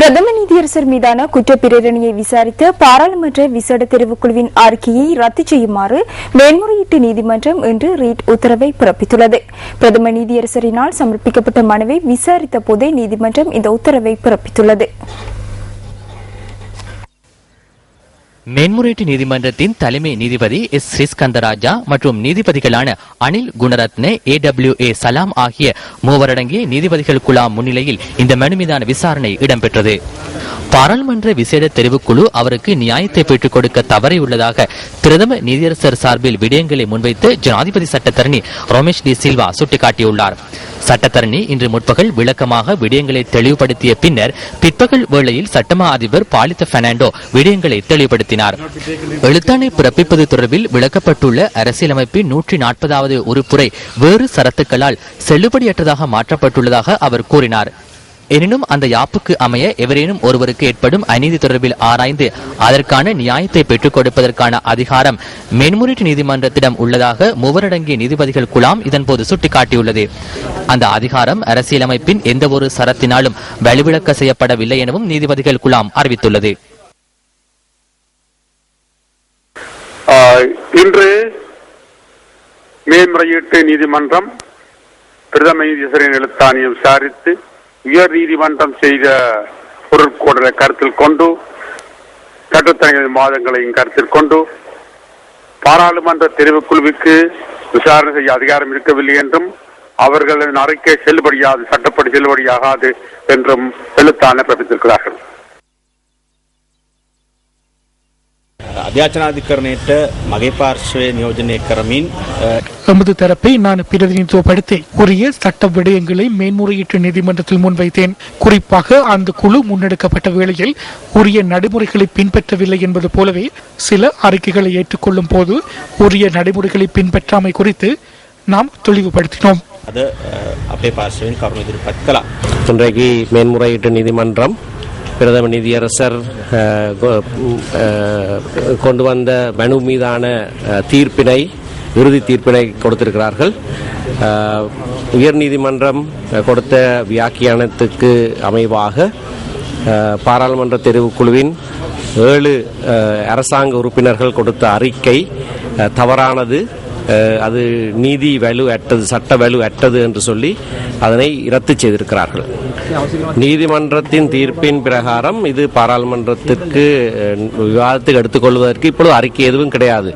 பிரதம நீதியரசர் மீதான குற்றப்பிரேரணையை விசாரித்த பாராளுமன்ற விசேட தெரிவுக்குழுவின் அறிக்கையை ரத்து செய்யுமாறு மேன்முறையீட்டு நீதிமன்றம் இன்று ரீட் உத்தரவை பிறப்பித்துள்ளது. பிரதம நீதியரசரினால் சமர்ப்பிக்கப்பட்ட மனுவை விசாரித்த போதே நீதிமன்றம் இந்த உத்தரவை பிறப்பித்துள்ளது. மேன்முறையீட்டு நீதிமன்றத்தின் தலைமை நீதிபதி எஸ் ஸ்ரீஸ்கந்தராஜா மற்றும் நீதிபதிகளான அனில் குணரத்ன, AWA சலாம் ஆகிய மூவரடங்கிய நீதிபதிகள் குழாம் முன்னிலையில் இந்த மனு மீதான விசாரணை இடம்பெற்றது. பாராளுமன்ற விசேட தெரிவுக்குழு அவருக்கு நியாயத்தை பெற்றுக் கொடுக்க தவறியுள்ளதாக பிரதம நீதியரசர் சார்பில் விடயங்களை முன்வைத்து ஜனாதிபதி சட்டத்தரணி ரமேஷ் டி சில்வா சுட்டிக்காட்டியுள்ளார். சட்டத்தரணி இன்று முற்பகல் விளக்கமாக விடயங்களை தெளிவுபடுத்திய பின்னர் பிற்பகல் வேளையில் சட்டமா அதிபர் பாலித்த பெர்னாண்டோ விடயங்களை தெளிவுபடுத்தினார். எழுத்தாணை பிறப்பிப்பது தொடர்பில் விளக்கப்பட்டுள்ள அரசியலமைப்பின் 140வது உறுப்புரை வேறு சரத்துக்களால் செல்லுபடியற்றதாக மாற்றப்பட்டுள்ளதாக அவர் கூறினார். எனினும் அந்த யாப்புக்கு அமைய எவரேனும் ஒருவருக்கு ஏற்படும் அநீதி தொடர்பில் ஆராய்ந்து அதற்கான நியாயத்தை பெற்றுக் கொடுப்பதற்கான அதிகாரம் மேன்முறையீட்டு நீதிமன்றத்திடம் உள்ளதாக மூவரடங்கிய நீதிபதிகள் குழாம் இதன்போது சுட்டிக்காட்டியுள்ளது. அந்த அதிகாரம் அரசியலமைப்பின் எந்த ஒரு சரத்தினாலும் வலுவிழக்க செய்யப்படவில்லை எனவும் நீதிபதிகள் குழாம் அறிவித்துள்ளது. இன்று மேன்முறையீட்டு நீதிமன்றம் பிரதம நீதியரசரின் எழுத்தாணையை விசாரித்து உயர் நீதிமன்றம் செய்த பொருட்கோடலை கருத்தில் கொண்டு சட்டத்தரணிகளின் வாதங்களையும் கருத்தில் கொண்டு பாராளுமன்ற தெரிவுக்குழுவுக்கு விசாரணை செய்ய அதிகாரம் இருக்கவில்லை என்றும் அவர்களின் அறிக்கை செல்லுபடியாது, சட்டப்படி செல்லுபடியாகாது என்றும் எழுத்தாணை பிறப்பித்திருக்கிறார்கள். අධ්‍යාචනාධිකරණයට මගේ පාර්ශ්වය නියෝජනය කරමින් எமது தரப்பை நான் பிரதிநிதித்துவப்படுத்தி உரிய சட்ட விடயங்களை மேன்முறையீட்டு நீதிமன்றத்தில் முன்வைத்தேன். குறிப்பாக அந்த குழு முன்னெடுக்கப்பட்ட வேளையில் உரிய நடைமுறைகளை பின்பற்றவில்லை என்பது போலவே சில அறிக்கைகளை ஏற்றுக்கொள்ளும் போது உரிய நடைமுறைகளை பின்பற்றாமை குறித்து நாம் தெளிவுபடுத்தினோம். අද අපේ පාර්ශ්වයෙන් කරුණු ඉදිරිපත් කළා. இன்றைக்கு மேன்முறையீட்டு நீதிமன்றம் பிரதம நீதியரசர் கொண்டு வந்த மனு மீதான தீர்ப்பினை, இறுதி தீர்ப்பினை கொடுத்திருக்கிறார்கள். உயர் நீதிமன்றம் கொடுத்த வியாக்கியானத்துக்கு அமைவாக பாராளுமன்ற தெரிவுக்குழுவின் 7 அரசாங்க உறுப்பினர்கள் கொடுத்த அறிக்கை தவறானது, அது நீதி வலு அற்றது, சட்ட வலு அற்றது என்று சொல்லி அதனை ரத்து செய்திருக்கிறார்கள். நீதிமன்றத்தின் தீர்ப்பின் பிரகாரம் இது பாராளுமன்றத்திற்கு விவாதத்துக்கு எடுத்துக்கொள்வதற்கு இப்பொழுது அறிக்கை எதுவும் கிடையாது.